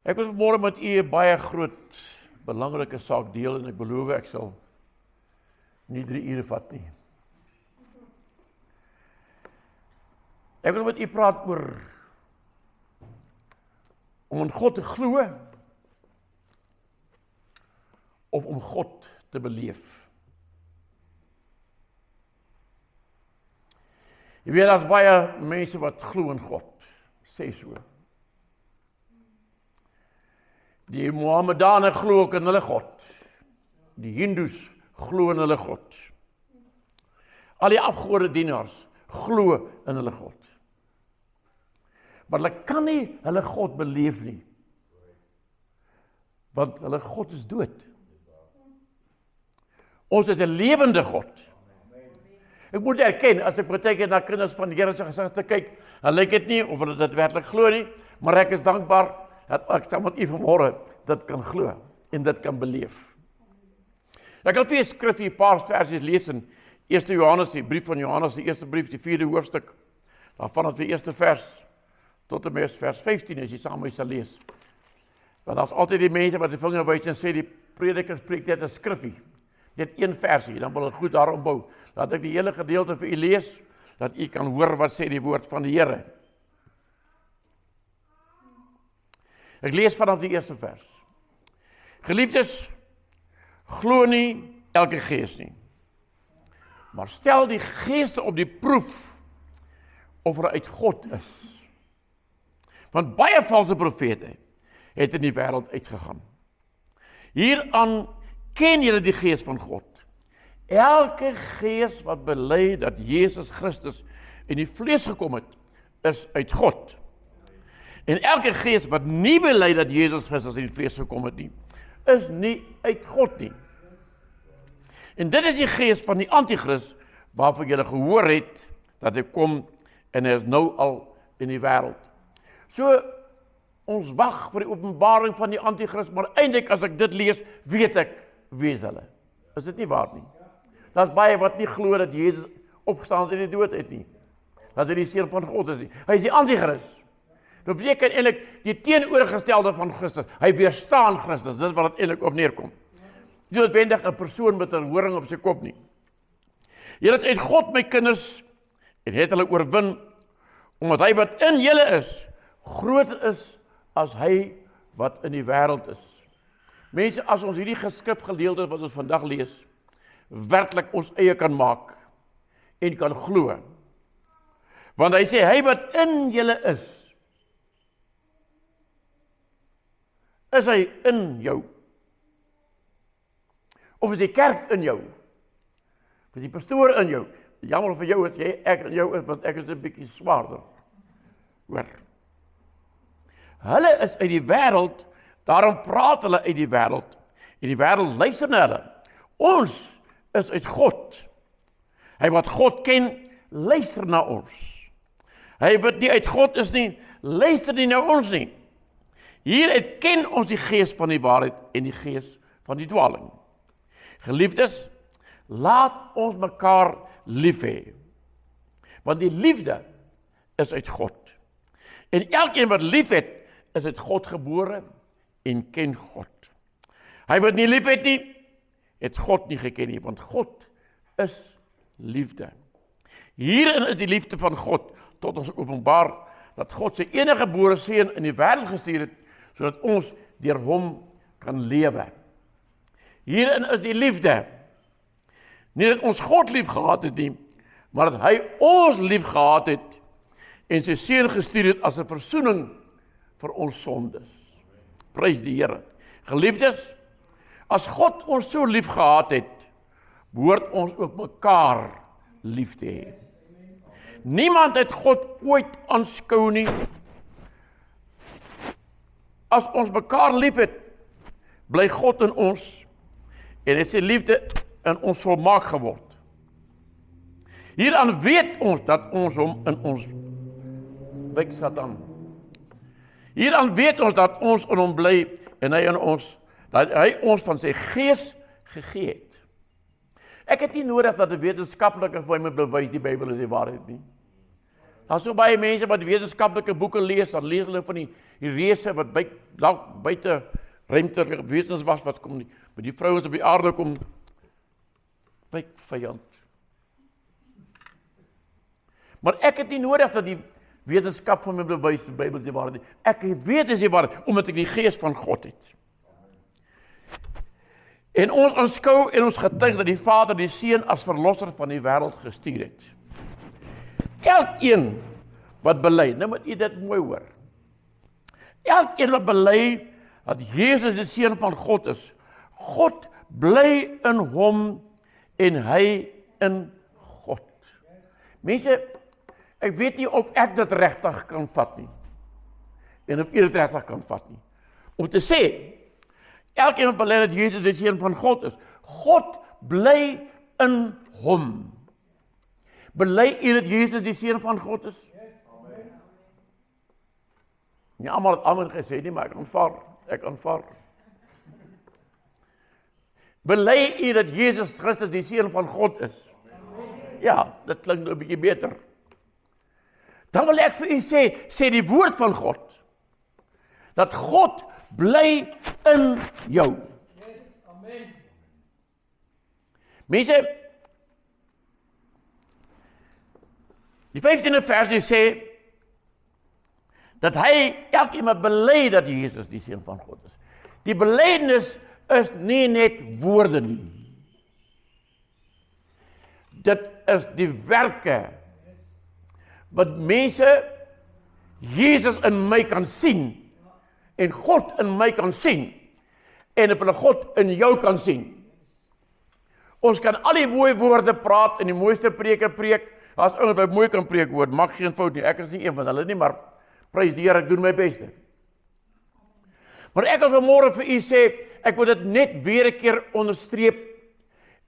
Ek wil vanmôre met u 'n baie groot, belangrike saak deel en ek beloof ek sal nie 3 ure vat nie. Ek wil met u praat oor om in God te glo of om God te beleef. Jy weet, daar's baie mense wat glo in God, sê so. Die Mohammedane glo ook in hulle God. Die Hindoes glo in hulle God. Al die afgodedienaars glo in hulle God. Maar hulle kan nie hulle God beleef nie. Want hulle God is dood. Ons het 'n lewende God. Ek moet erken, as ek partykeer na kinders van die Here se gesigte kyk, dan lyk dit nie of hulle dit werklik glo nie, maar ek is dankbaar dat ek saam met u vanmôre dit kan glo en dit kan beleef. Ek wil vir u skrif 'n paar versies lees in 1 Johannes, die brief van Johannes, die eerste brief, die 4de hoofstuk, daarvan het die eerste vers tot en met vers 15 as jy saam met my sal lees. Want daar's altyd die mense wat die vinger wys en sê die prediker spreek net 'n skrifgie, net een versie, dan wil hulle goed daarop bou. Laat ek die hele gedeelte vir u lees, dat u kan hoor wat sê die woord van die Here. Ek lees vanaf die eerste vers. Geliefdes, glo nie elke gees nie, maar stel die geeste op die proef of er uit God is. Want baie valse profete het in die wêreld uitgegaan. Hieraan ken julle die gees van God. Elke gees wat bely dat Jesus Christus in die vlees gekom het, is uit God. En elke gees wat nie bely dat Jesus Christus in die vlees gekom het nie, is nie uit God nie. En dit is die gees van die Antichrist, waarvan julle gehoor het, dat hy kom, en hy is nou al in die wêreld. So, ons wag vir die openbaring van die Antichrist, maar eintlik as ek dit lees, weet ek, wie is hulle. Is dit nie waar nie? Daar's baie wat nie glo dat Jesus opgestaan uit die dood het nie. Dat hy die seun van God is nie. Hy is die Antichrist. Dit beteken eintlik die teenoorgestelde van Christus. Hy weerstaan Christus, dit is wat dit eintlik op neerkom. Nie noodwendig 'n persoon met 'n horing op sy kop nie. Julle is uit God my kinders en het hulle oorwin, omdat hy wat in julle is, groter is as hy wat in die wêreld is. Mense, as ons hierdie geskrifgedeelte wat ons vandag lees, werklik ons eie kan maak en kan glo. Want hy sê, hy wat in julle is hy in jou? Of is die kerk in jou? Of is die pastoor in jou? Jammer vir jou as ek in jou is, want ek is 'n bietjie swaarder. Hoor. Hulle is uit die wêreld, daarom praat hulle uit die wêreld, en die wêreld luister na hulle. Ons is uit God. Hy wat God ken, luister na ons. Hy wat nie uit God is nie, luister nie na ons nie. Hieruit ken ons die gees van die waarheid en die gees van die dwaling. Geliefdes, laat ons mekaar lief hê, want die liefde is uit God. En elkeen wat lief het, is uit God gebore en ken God. Hy wat nie lief het nie, het God nie geken nie, want God is liefde. Hierin is die liefde van God tot ons openbaar, dat God sy enige gebore seun in die wêreld gestuur het, sodat ons deur hom kan lewe. Hierin is die liefde. Nie dat ons God lief gehad het nie, maar dat hy ons lief gehad het en sy seun gestuur het as 'n versoening vir ons sondes. Prys die Here. Geliefdes, as God ons so lief gehad het, behoort ons ook mekaar lief te hê. Niemand het God ooit aanskou nie. As ons mekaar lief het, bly God in ons en het sy liefde in ons volmaak geword. Hieraan weet ons dat ons hom in ons wyk Satan. Hieraan weet ons dat ons in hom bly en hy in ons, dat hy ons van sy gees gegee het. Ek het nie nodig dat 'n wetenskaplike vir my moet bewys die Bybel is die waarheid nie. Daar's so baie mense wat wetenskaplike boeke lees, dan lees hulle van die reëse wat buite ruimtelike wesens was, wat kom met die vrouens op die aarde kom, byk vyand. Maar ek het nie nodig dat die wetenskap van my bewys die Bybel is die waarheid. Ek weet dit is die waarheid, omdat ek die gees van God het. En ons aanskou en ons getuig dat die Vader die Seun as verlosser van die wêreld gestuur het. Elkeen wat bely, nou moet u dit mooi hoor. Elkeen wat bely dat Jesus die Seun van God is, God bly in hom en hy in God. Mense, ek weet nie of ek dit regtig kan vat nie. En of u dit regtig kan vat nie. Om te sê, elkeen wat bely dat Jesus die Seun van God is, God bly in hom. Bely u dat Jesus die Seun van God is? Nie almal het amen gesê nie, maar ek aanvaar. Bely u dat Jesus Christus die Seun van God is? Ja, dit klink nou 'n bietjie beter. Dan wil ek vir u sê die woord van God, dat God bly in jou. Amen. Mense, die 15de vers sê, dat hy elkeen wat bely dat Jesus die Seun van God is. Die belydenis is nie net woorde nie. Dit is die werke wat mense Jesus in my kan sien en God in my kan sien en op hulle God in jou kan sien. Ons kan al die mooi woorde praat en die mooiste preke preek, as ouens wat mooi kan preek woord, maak geen fout nie, ek is nie een van hulle nie, maar prys die Here, ek doen my beste. Maar ek wil vanmôre vir u sê, ek wil dit net weer 'n keer onderstreep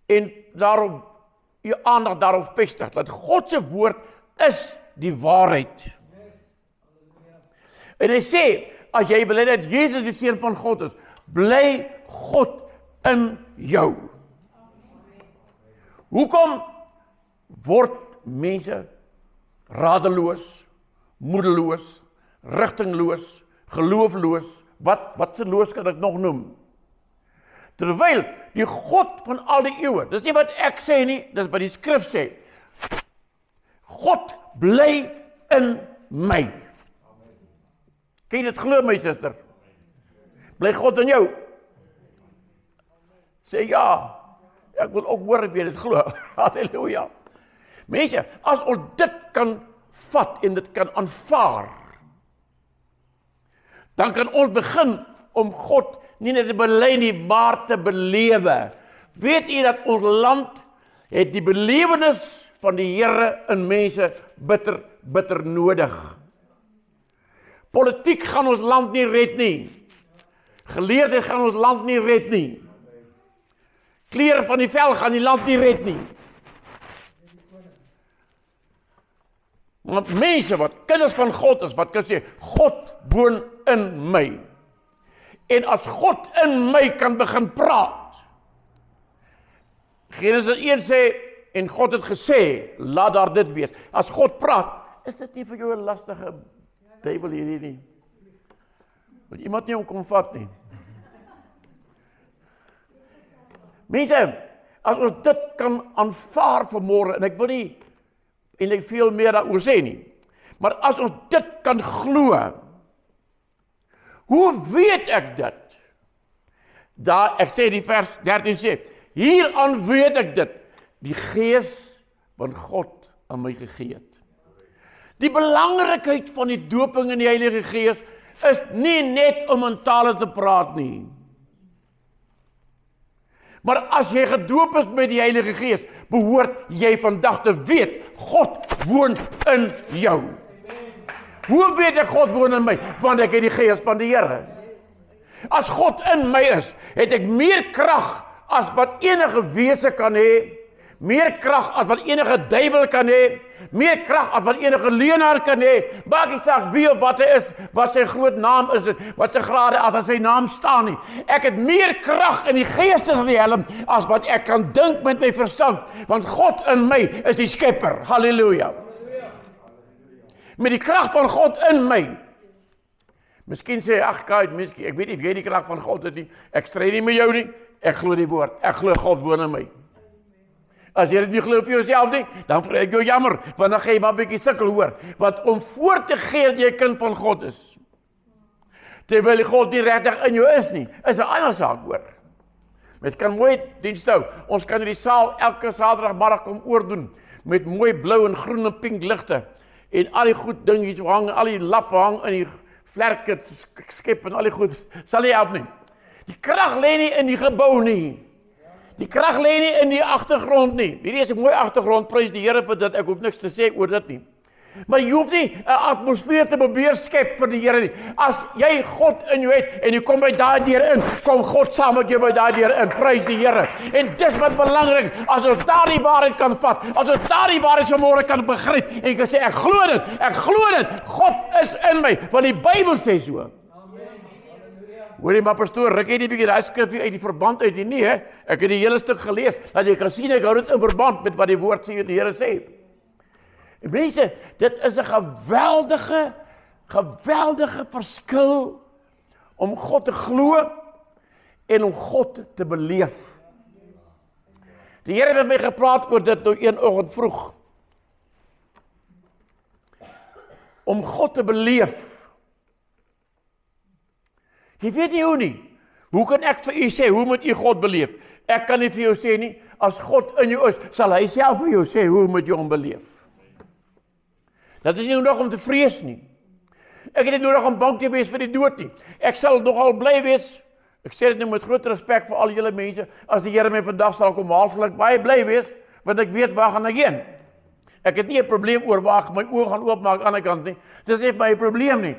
en daarop u aandag daarop vestig, dat God se woord is die waarheid. En hy sê, as jy bely dat Jesus die Seun van God is, bly God in jou. Hoekom word mense radeloos, moedeloos, rigtingloos, geloofloos, wat se loos kan ek nog noem? Terwyl die God van al die eeue, dis nie wat ek sê nie, dis wat die skrif sê, God bly in my. Kan jy dit glo, my suster? Bly God in jou? Sê ja, ek wil ook hoor, ek weet dit glo. Halleluja. Mense, as ons dit kan vat en dit kan aanvaar, dan kan ons begin om God nie net te bely nie, maar te belewe. Weet u dat ons land het die belewenis van die Here in mense bitter nodig. Politiek gaan ons land nie red nie. Geleerdheid gaan ons land nie red nie. Klere van die vel gaan die land nie red nie. Want mense wat kinders van God is, wat kan sê, God woon in my. En as God in my kan begin praat, Genesis 1 sê, en God het gesê, laat daar dit wees. As God praat, is dit nie vir jou 'n lastige duiwel hierdie nie. Want iemand nie hom kom vat nie. Mense, as ons dit kan aanvaar vanmôre, en ek wil nie eintlik veel meer daaroor sê nie, maar as ons dit kan glo, hoe weet ek dit? Daar, ek sê die vers 13 sê, hieraan weet ek dit, die gees van God aan my gegee het. Die belangrikheid van die doping in die Heilige Gees is nie net om in tale te praat nie. Maar as jy gedoop is met die Heilige Gees, behoort jy vandag te weet, God woon in jou. Hoe weet ek God woon in my? Want ek het die Gees van die Here. As God in my is, het ek meer krag as wat enige wese kan hê, meer krag as wat enige duiwel kan hê, meer krag as wat enige leenaar kan hê, maak nie saak wie of wat hy is, wat sy groot naam is, wat sy grade as aan sy naam staan nie. Ek het meer krag in die geestesriem as wat ek kan dink met my verstand, want God in my is die skepper. Halleluja. met die krag van God in my. Miskien sê, ag Kate, ek weet nie of jy die krag van God het nie, ek stry nie met jou nie, ek glo die woord, ek glo God woon in my. As jy dit nie glo vir jouself nie, dan vra ek jou jammer, want dan gaan jy maar 'n bietjie sukkel hoor, want om voor te gee dat jy 'n kind van God is, terwyl God nie regtig in jou is nie, is 'n ander saak hoor. Mens kan mooi diens hou, ons kan in die saal elke Saterdagmiddag kom oordoen, met mooi blou en groen en pink ligte, en al die goed dingetjies hang, al die lappe hang in die vlerke skep en al die goed, sal nie help nie. Die krag lê nie in die gebou nie. Die krag lê nie in die agtergrond nie. Hierdie is 'n mooi agtergrond, prys die Here vir dit, ek hoef niks te sê oor dit nie. Maar jy hoef nie 'n atmosfeer te probeer skep vir die Here nie. As jy God in jou het en jy kom by daai deur in, kom God saam met jou by daai deur in. Prys die Here. En dis wat belangrik, as ons daardie waarheid kan vat, as ons daardie waarheid vanmôre kan begryp en jy kan sê ek glo dit. God is in my, want die Bybel sê so. Hoor jy maar pastoor, ruk jy nie bietjie daai skrif uit die verband uit nie, nee, ek het die hele stuk gelees, dat jy kan sien ek hou dit in verband met wat die woord sê, die Here sê. En mense, dit is 'n geweldige verskil om God te glo en om God te beleef. Die Here het met my gepraat oor dit nou een oggend vroeg. Om God te beleef. Jy weet nie hoe nie. Hoe kan ek vir u sê, hoe moet u God beleef? Ek kan nie vir jou sê nie, as God in jou is, sal hy self vir jou sê, hoe moet jy hom beleef? Dat is nie nodig om te vrees nie. Ek het nie nodig om bang te wees vir die dood nie. Ek sal nogal bly wees, ek sê dit nou met groot respek vir al julle mense, as die Here my vandag sal kom haal, sal ek baie bly wees, want ek weet waar gaan ek heen. Ek het nie 'n probleem oor waar ek my oë gaan oopmaak aan die ander kant nie. Dis nie my probleem nie.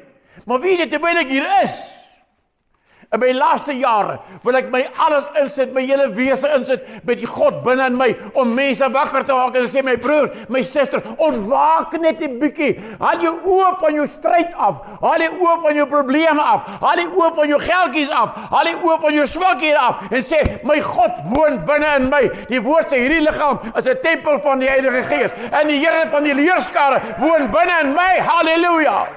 Maar weet jy, terwyl ek hier is, in my laaste jare wil ek my alles insit, my hele wese insit met die God binne in my, om mense wakker te maak en sê, my broer, my suster, ontwaak net 'n bietjie, haal jou oë van jou stryd af, haal die oë van jou probleme af, haal die oë van jou geldjies af, haal die oë van jou swakhede af, en sê, my God woon binne in my. Die woord sê, hierdie liggaam is 'n tempel van die Heilige Gees, en die Here van die leerskare woon binne in my, halleluja.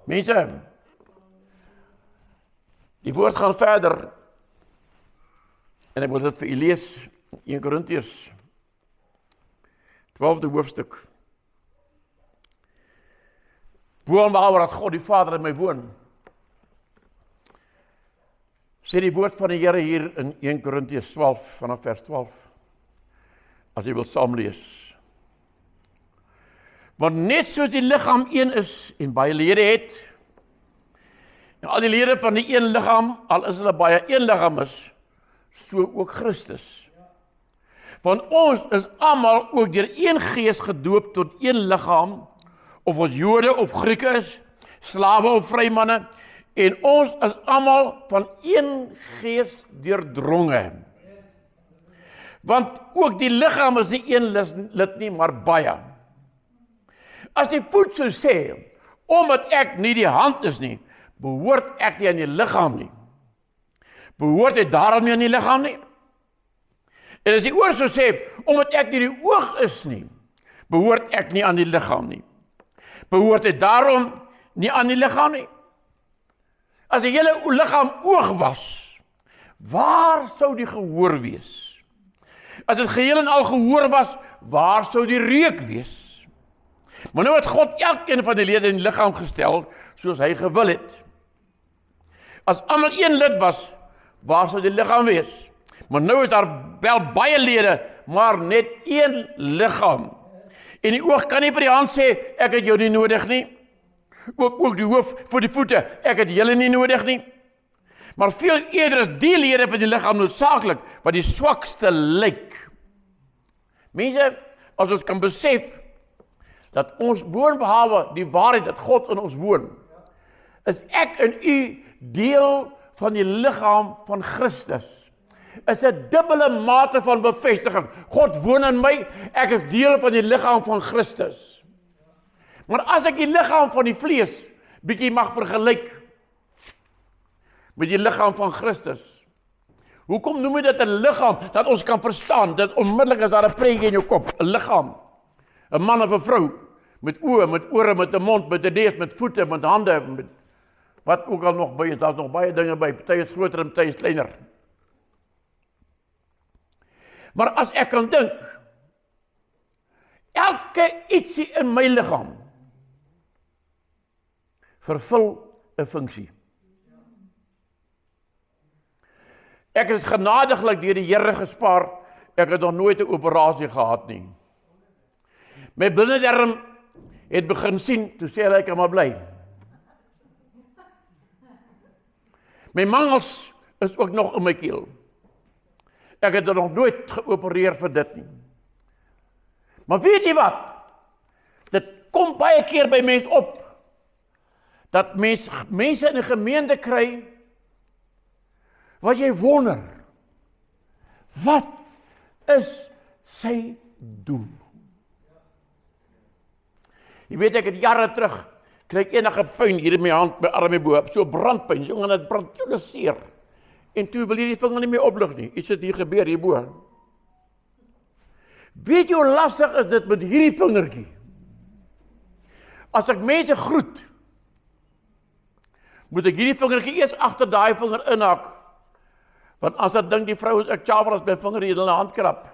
Mense, die woord gaan verder, en ek wil dit vir u lees, 1 Korintiërs, 12de hoofstuk. Boon waaroor dat God die Vader in my woon, sê die woord van die Here hier in 1 Korintiërs 12, vanaf vers 12, as jy wil saamlees. Want net so die liggaam een is, en baie lede het, en al die lede van die een liggaam, al is hulle baie een liggaam is, so ook Christus. Want ons is almal ook deur een gees gedoop tot een liggaam, of ons Jode of Grieke is, slawe of vrymanne, en ons is almal van een gees deurdronge. Want ook die liggaam is nie een lid nie, maar baie. As die voet sou sê, omdat ek nie die hand is nie, behoort ek nie aan die liggaam nie. Behoort hy daarom nie aan die liggaam nie? En as die oor sou sê, omdat ek nie die oog is nie, behoort ek nie aan die liggaam nie. Behoort hy daarom nie aan die liggaam nie? As die hele liggaam oog was, waar sou die gehoor wees? As dit geheel en al gehoor was, waar sou die reuk wees? Maar nou het God elkeen van die lede in die liggaam gestel, soos hy gewil het. As almal een lid was, waar sou die liggaam wees? Maar nou is daar wel baie lede, maar net een liggaam. En die oog kan nie vir die hand sê, ek het jou nie nodig nie. Ook die hoof vir die voete, ek het julle nie nodig nie. Maar veel eerder is die lede van die liggaam noodsaaklik, wat die swakste lyk. Mense, as ons kan besef, dat ons boonbehalwe die waarheid dat God in ons woon, is ek en u deel van die liggaam van Christus. Is 'n dubbele mate van bevestiging. God woon in my, ek is deel van die liggaam van Christus. Maar as ek die liggaam van die vlees bietjie mag vergelyk met die liggaam van Christus, hoekom noem jy dit 'n liggaam dat ons kan verstaan? Dit onmiddellik is daar 'n prentjie in jou kop, 'n liggaam. 'n man of 'n vrou, met oë, met ore, met 'n mond, met 'n neus, met voete, met hande, met wat ook al nog by is, daar's nog baie dinge by, party is groter en party is kleiner. Maar as ek kan dink, elke ietsie in my liggaam vervul 'n funksie. Ek is genadiglik deur die Here gespaar, ek het nog nooit 'n operasie gehad nie. My binnedarm het begin sien, toe sê hy, kan maar bly. My mangels is ook nog in my keel. Ek het nog nooit geopereer vir dit nie. Maar weet jy wat? Dit kom baie keer by mense op, dat mense in 'n gemeente kry, wat jy wonder, wat is sy doel? Jy weet, ek het jare terug, kry ek enige pyn hier in my hand, my arm en bo, so brandpyn, so dit brand jou seer. En toe wil jy die vinger nie meer oplig nie, iets het hier gebeur hierbo. Weet jy hoe lastig is dit met hierdie vingertjie? As ek mense groet, moet ek hierdie vingertjie eers agter daai vinger inhak, want as ek dink die vrou is ek chaver as my vinger in hulle hand krap.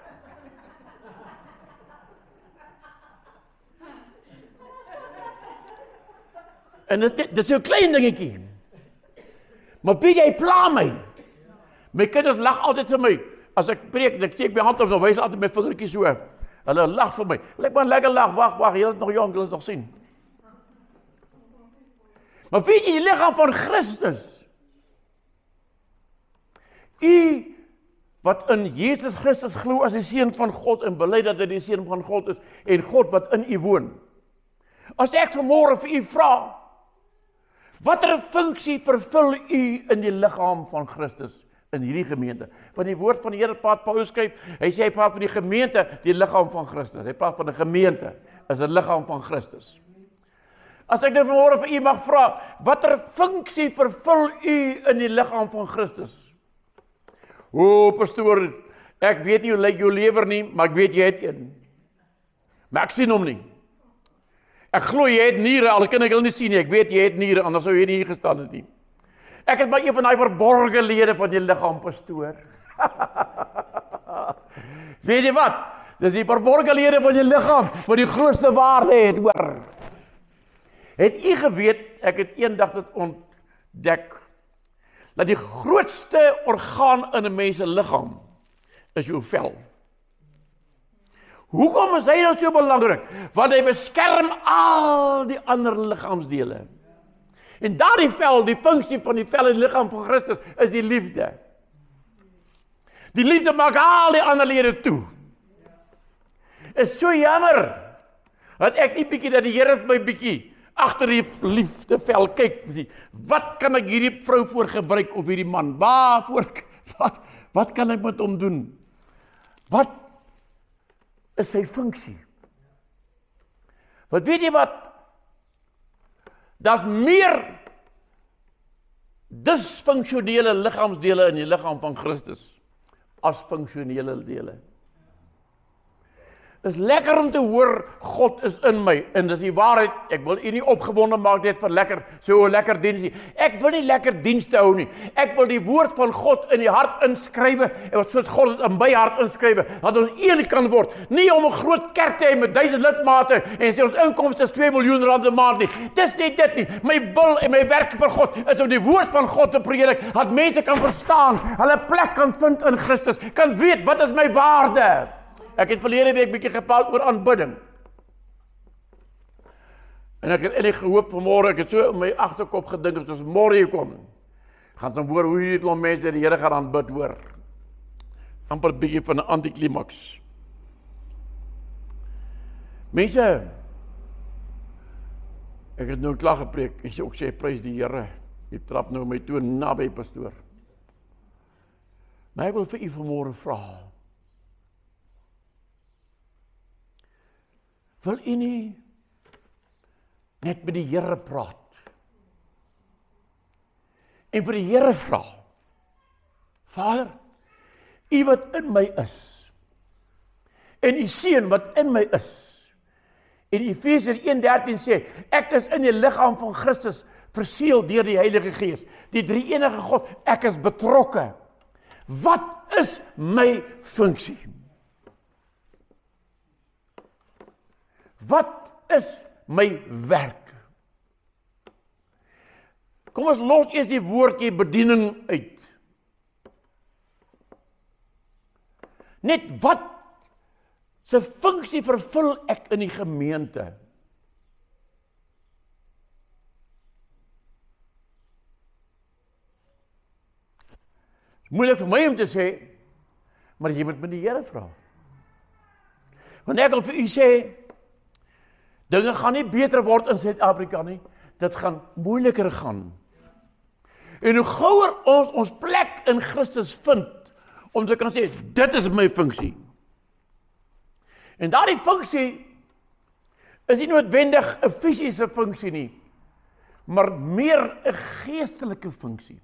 En dit is so 'n klein dingetjie. Maar weet jy, pla my. My kinders lag altyd vir my. As ek preek, ek steek my hand op, dan wys altyd my vingertjie so. Hulle lag vir my. Lyk maar lekker lag, wag, jy is nog jong, jy wil nog sien. Maar weet jy, die liggaam van Christus, u wat in Jesus Christus glo as die seun van God en bely dat hy die seun van God is, en God wat in u woon. As ek vanmôre vir u vra, watter funksie vervul u in die liggaam van Christus in hierdie gemeente? Want die woord van die Here, Paulus skryf, hy sê hy praat van die gemeente, die liggaam van Christus. Hy praat van 'n gemeente, is 'n liggaam van Christus. As ek nou vanmôre vir u mag vra, watter funksie vervul u in die liggaam van Christus? O, pastoor, ek weet nie hoe lyk jou lewer nie, maar ek weet jy het een. Maar ek sien hom nie. Ek glo jy het niere, al kan ek hulle nie sien nie, ek weet jy het niere, anders sou jy nie hier gestaan het nie. Ek het maar een van die verborgde lede van die liggaam, pastoor. Weet jy wat? Dis die verborgde lede van die liggaam, wat die grootste waarde het, hoor. Het u geweet, ek het eendag dit ontdek, dat die grootste orgaan in 'n mens se liggaam is jou vel. Hoekom is hy nou so belangrik? Want hy beskerm al die ander liggaamsdele. En daardie vel, die funksie van die vel in die liggaam van Christus, is die liefde. Die liefde maak al die ander lede toe. Is so jammer, dat ek nie bietjie, dat die Here vir my bietjie agter die liefdevel kyk, wat kan ek hierdie vrou voor gebruik, of hierdie man, wat kan ek met hom doen? Wat is sy funksie? Want weet jy wat? Daar's meer disfunksionele liggaamsdele in die liggaam van Christus, as funksionele dele. Is lekker om te hoor, God is in my, en dis die waarheid, ek wil u nie opgewonde maak net vir lekker, so 'n lekker diens nie. Ek wil nie lekker dienste hou nie, ek wil die woord van God in die hart inskrywe, en wat soos God het in my hart inskrywe, dat ons een kan word, nie om 'n groot kerk te hê met 1000 lidmate, en sê ons inkomste is 2 miljoen rand 'n maand nie, dis nie dit nie, my wil en my werk vir God, is om die woord van God te predik, dat mense kan verstaan, hulle plek kan vind in Christus, kan weet, wat is my waarde? Ek het verlede week bietjie gepraat oor aanbidding. En ek het eintlik gehoop vanmôre, ek het so in my agterkop gedink, as ons môre hier kom, gaan dan hoor hoe hierdie klomp mense die Here gaan aanbid, hoor. Amper bietjie van 'n antiklimaks. Mense, ek het nou klaar gepreek, en sy ook sê, prys die Here, jy trap nou my toon naby, pastoor. Maar ek wil vir u vanmôre vra, wil u nie net met die Here praat en vir die Here vra, Vader, u wat in my is, en u seun wat in my is, En Efesiërs 1:13 sê, ek is in die liggaam van Christus, verseël deur die Heilige Gees. Die drie-enige God, ek is betrokke. Wat is my funksie? Wat is my werk? Kom ons los eers die woordjie bediening uit. Net wat se funksie vervul ek in die gemeente? Moeilik vir my om te sê, maar jy moet met die Here vra. Want ek wil vir u sê, dinge gaan nie beter word in Suid-Afrika nie, dit gaan moeiliker gaan. En hoe gouer ons plek in Christus vind, om te kan sê, dit is my funksie. En daardie funksie is nie noodwendig 'n fisiese funksie nie, maar meer 'n geestelike funksie.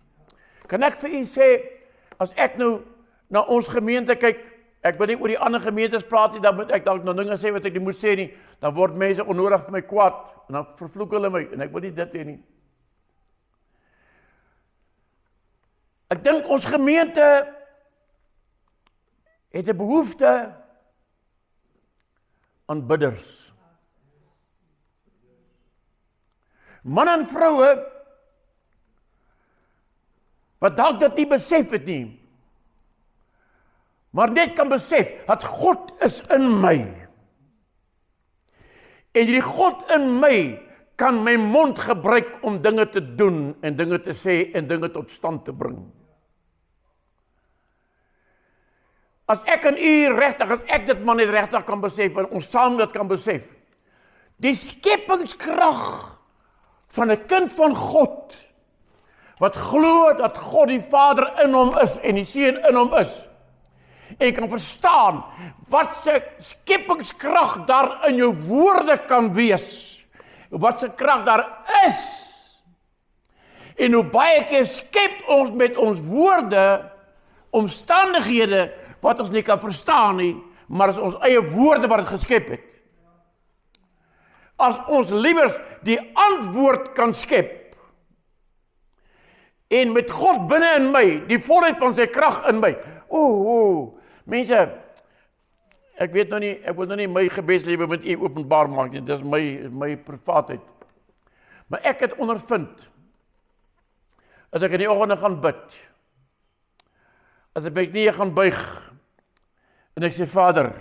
Kan ek vir u sê, as ek nou na ons gemeente kyk, ek wil nie oor die ander gemeentes praat nie, dan moet ek dalk nou dinge sê wat ek nie moet sê nie, dan word mense onnodig vir my kwaad, en dan vervloek hulle my, en ek wil nie dit hê nie. Ek dink ons gemeente het 'n behoefte aan bidders. Man en vroue, wat dalk dit nie besef het nie, maar net kan besef, dat God is in my. En die God in my, kan my mond gebruik om dinge te doen, en dinge te sê, en dinge tot stand te bring. As ek en u regtig, as ek dit maar net regtig kan besef, en ons saam dit kan besef, die skepingskrag van 'n kind van God, wat glo dat God die Vader in hom is, en die Seun in hom is, en kan verstaan, wat se skepingskrag daar in jou woorde kan wees, wat se krag daar is, en hoe baie keer skep ons met ons woorde, omstandighede, wat ons nie kan verstaan nie, maar is ons eie woorde wat het geskep het. As ons liewers die antwoord kan skep, en met God binne in my, die volheid van sy krag in my, mense, ek weet nou nie, ek wil nou nie my gebedslewe met u openbaar maak nie, dis my privaatheid, maar ek het ondervind, dat ek in die oggende gaan bid, as ek my knieë gaan buig, en ek sê, Vader,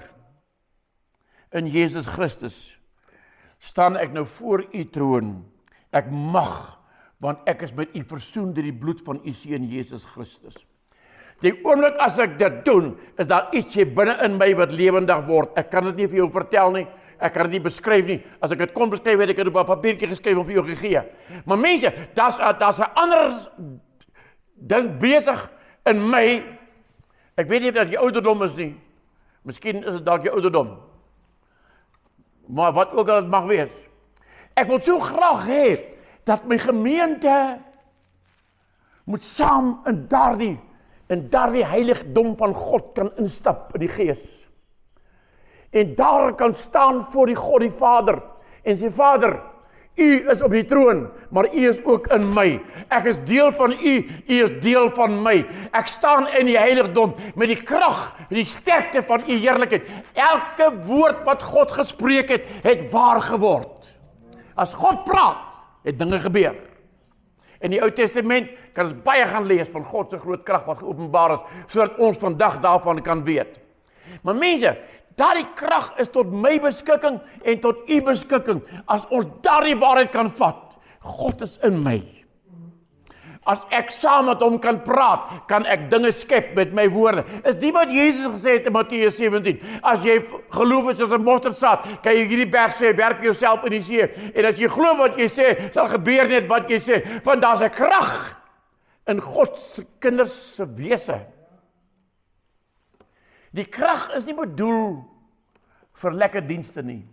in Jesus Christus, staan ek nou voor u troon, ek mag, want ek is met u versoen deur die bloed van u Seun Jesus Christus. Die oomblik as ek dit doen, is daar iets hier binne in my wat lewendig word. Ek kan dit nie vir jou vertel nie, ek kan dit nie beskryf nie. As ek dit kon beskryf, het ek dit op 'n papiertjie geskryf om vir jou gegee. Maar mense, daar's 'n ander ding besig in my. Ek weet nie of dit jou ouderdom is nie. Miskien is dit dalk jou ouderdom. Maar wat ook al dit mag wees. Ek wil so graag hê dat my gemeente moet saam in daardie heiligdom van God kan instap in die Gees. En daar kan staan voor die God die Vader en sê, Vader, u is op die troon, maar u is ook in my. Ek is deel van u is deel van my. Ek staan in die heiligdom met die krag en die sterkte van u heerlikheid. Elke woord wat God gespreek het waar geword. As God praat, het dinge gebeur. In die Ou Testament kan ons baie gaan lees van God se groot krag wat geopenbaar is, sodat ons vandag daarvan kan weet. Maar mense, daardie krag is tot my beskikking en tot u beskikking, as ons daardie waarheid kan vat. God is in my. As ek saam met hom kan praat, kan ek dinge skep met my woorde. Is nie wat Jesus gesê het in Matteus 17. As jy geloof het soos 'n mosterdsaad, kan jy hierdie berg sê, werp jouself in die see. En as jy glo wat jy sê, sal gebeur net wat jy sê. Want daar's 'n krag in God se kinders se wese. Die krag is nie bedoel vir lekker dienste nie.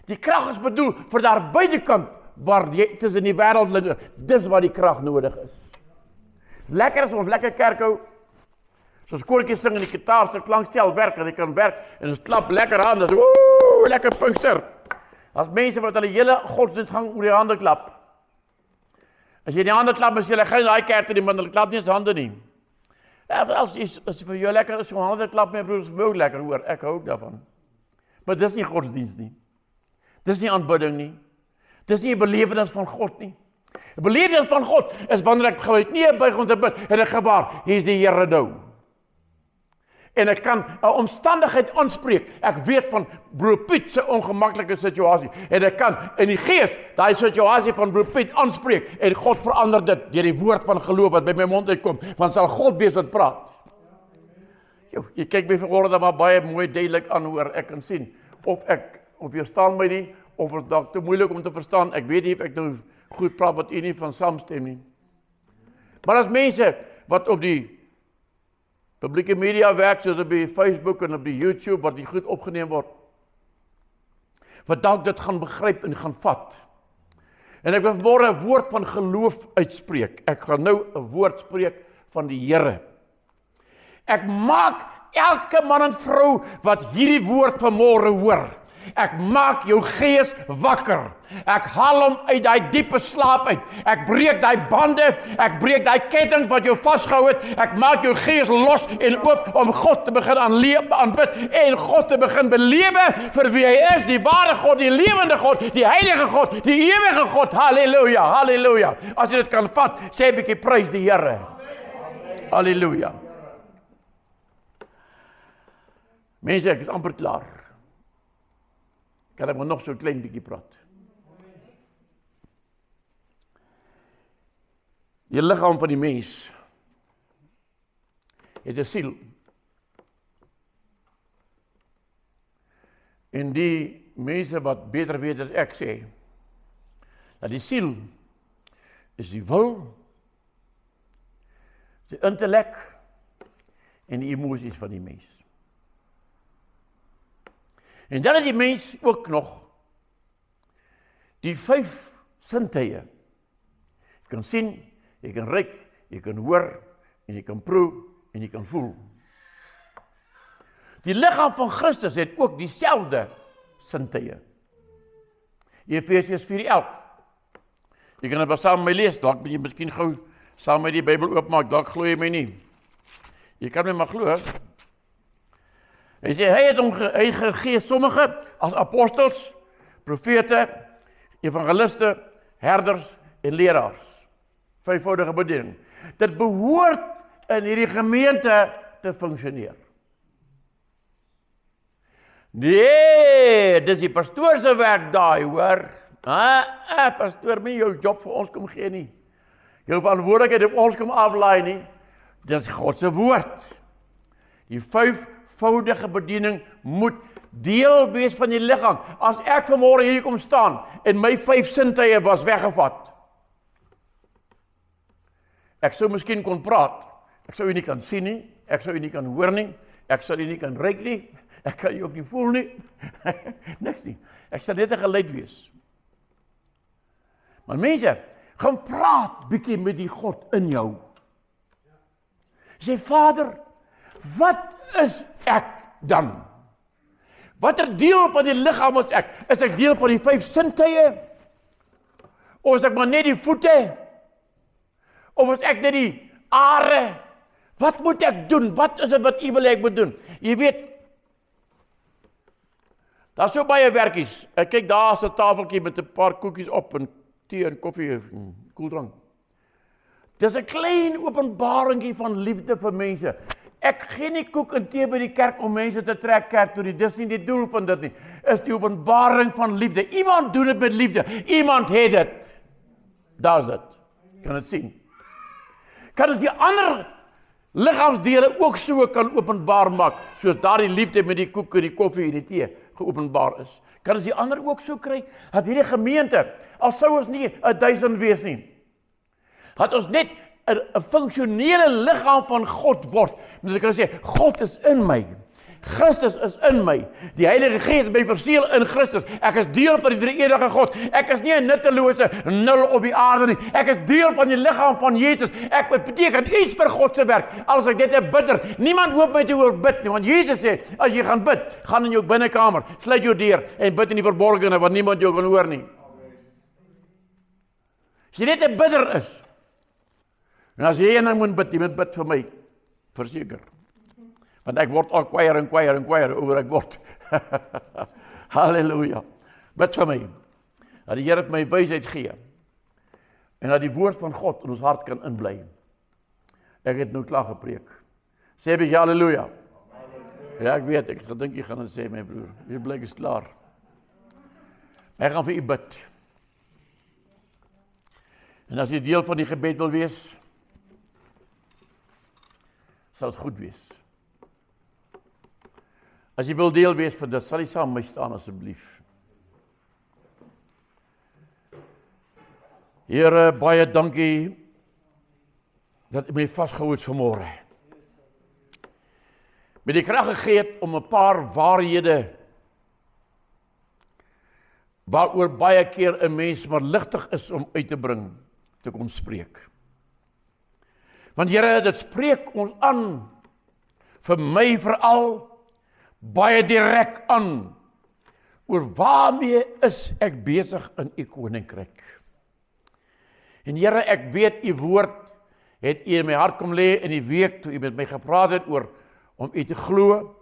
Die krag is bedoel vir daar buitekant, waar jy tussen die wêreldlinge, dis waar die krag nodig is. Lekker as ons lekker kerk hou, soos koortjies sing en die gitaar se klankstel werk, en jy kan werk, en ons klap lekker aan, dis lekker Pinkster. As mense wat hulle hele godsdienst gaan oor die hande klap. As jy die hande klap, is jy geen daai kerk nie, want hulle klap nie eens hande nie. Ja, as vir jou lekker is, so hande klap, my broers, vir my ook lekker hoor, ek hou ook daarvan. Maar dis nie godsdienst nie. Dis nie aanbidding nie. Dis nie 'n belewenis van God nie. 'n Belewenis van God is wanneer ek gou nie buig om te bid, en ek gewaar, hier is die Here nou. En ek kan 'n omstandigheid aanspreek. Ek weet van broer Piet se ongemaklike situasie. En ek kan in die gees daai situasie van broer Piet aanspreek. En God verander dit deur die woord van geloof wat by my mond uitkom. Want sal God wees wat praat. Jy kyk my vanmôre maar baie mooi duidelik aan hoor. Ek kan sien of jy verstaan my nie, of dit dalk te moeilik om te verstaan. Ek weet nie of ek nou goed praat wat u nie van saamstem nie. Maar as mense wat op die publieke media werk, soos op die Facebook en op die YouTube, wat die goed opgeneem word, wat dalk dit gaan begryp en gaan vat. En ek wil vanmôre 'n woord van geloof uitspreek. Ek gaan nou 'n woord spreek van die Here. Ek maak elke man en vrou wat hierdie woord vanmôre hoor, ek maak jou gees wakker. Ek haal hom uit daai diepe slaap uit. Ek breek daai bande, ek breek daai kettinge wat jou vasgehou het. Ek maak jou gees los en oop om God te begin aanbid en God te begin belewe vir wie hy is, die ware God, die lewende God, die heilige God, die ewige God. Halleluja, halleluja. As jy dit kan vat, sê 'n bietjie prys die Here. Halleluja. Mense, ek is amper klaar. Kan ek maar nog so 'n klein bietjie praat. Die liggaam van die mens het 'n siel. En die mense wat beter weet as ek sê, dat die siel is die wil, die intellek en die emosies van die mens. En dan het die mens ook nog die 5 sintuie. Jy kan sien, jy kan ruik, jy kan hoor, en jy kan proe, en jy kan voel. Die liggaam van Christus het ook dieselfde sintuie. Efesiërs 4:11. Jy kan dit maar saam met my lees, dalk moet jy miskien gou saam met die Bybel oopmaak, dalk glo jy my nie. Jy kan my maar glo. Hy sê, hy het hom gegee sommige as apostels, profete, evangeliste, herders en leraars. 5voudige bediening. Dit behoort in hierdie gemeente te funksioneer. Nee, dis die pastoor se werk daai, hoor. Pastoor, nie jou job vir ons kom gee nie. Jou verantwoordelikheid op ons kom aflaai nie. Dis God se woord. Die 5voudige bediening moet deel wees van die liggaam. As ek vanmôre hier kom staan en my 5 sintuie was weggevat, ek sou miskien kon praat, ek sou u nie kan sien nie, ek sou u nie kan hoor nie, ek sou u nie kan ruik nie, ek kan u ook nie voel nie, niks nie, ek sal net 'n geluid wees. Maar mense, gaan praat bietjie met die God in jou. Sê, Vader, wat is ek dan? Watter deel van die liggaam is ek? Is ek deel van die 5 sintuie? Of is ek maar net die voete? Of is ek net die are? Wat moet ek doen? Wat is dit wat u wil hê ek moet doen? Jy weet, daar's so baie werkies. Ek kyk, daar is 'n tafeltjie met 'n paar koekies op en tee en koffie en koeldrank. Dis 'n klein openbaringkie van liefde vir mense. Ek gee nie koek en tee by die kerk om mense te trek kerk toe nie. Dis nie die doel van dit nie. Is die openbaring van liefde. Iemand doen dit met liefde. Iemand het dit. Daar's dit. Kan dit sien. Kan ons die ander liggaamsdele ook so kan openbaar maak, soos daardie liefde met die koek en die koffie en die tee geopenbaar is. Kan ons die ander ook so kry, dat hierdie gemeente, al sou ons nie 1000 wees nie, dat ons net 'n funksionele liggaam van God word. Moet ek kan sê, God is in my. Christus is in my. Die Heilige Gees het my verseël in Christus. Ek is deel van die drie-enige God. Ek is nie 'n nuttelose nul op die aarde nie. Ek is deel van die liggaam van Jesus. Ek beteken iets vir God se werk. As ek dit 'n bidder, niemand hoef my te hoor bid nie, want Jesus sê, as jy gaan bid, gaan in jou binnekamer, sluit jou deur en bid in die verborgene waar niemand jou kan hoor nie. As jy net 'n bidder is, en as jy eendag moet bid vir my, verseker. Want ek word al kwaier oor ek word. Halleluja. Bid vir my, dat die Here my wysheid gee, en dat die woord van God in ons hart kan inbly. Ek het nou klaar gepreek. Sê by halleluja. Ja, ek weet, ek gedink jy gaan dit sê, my broer. Jy blyk is klaar. Ek gaan vir u bid. En as jy deel van die gebed wil wees, sal het goed wees. As jy wil deel wees van dit, sal jy saam met my staan asseblief. Here, baie dankie dat u my vasgehou het vanmôre. Met die krag gegee het om 'n paar waarhede waaroor baie keer 'n mens maar ligtig is om uit te bring, te kon spreek. Want Here, dit spreek ons aan, vir my veral, baie direk aan, oor waarmee is ek besig in u koninkryk. En Here, ek weet u woord het u in my hart kom lê in die week toe u met my gepraat het oor om u te glo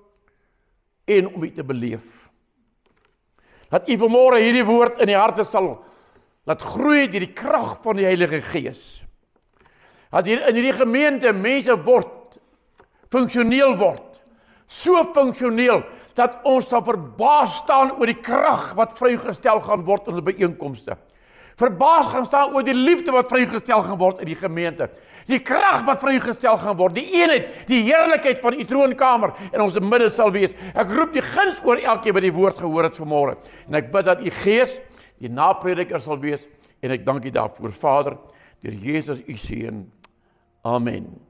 en om u te beleef. Dat u vanmôre hierdie woord in die harte sal laat groei deur die krag van die Heilige Gees. Dat hier in hierdie gemeente mense funksioneel word, so funksioneel dat ons sal verbaas staan oor die krag wat vrygestel gaan word in die byeenkomste. Verbaas gaan staan oor die liefde wat vrygestel gaan word in die gemeente. Die krag wat vrygestel gaan word, die eenheid, die heerlikheid van die troonkamer in ons midde sal wees. Ek roep die guns oor elkeen wat die woord gehoor het vanmôre. En ek bid dat u Gees die naprediker sal wees en ek dank u daarvoor, Vader, deur Jesus u seun. Amen.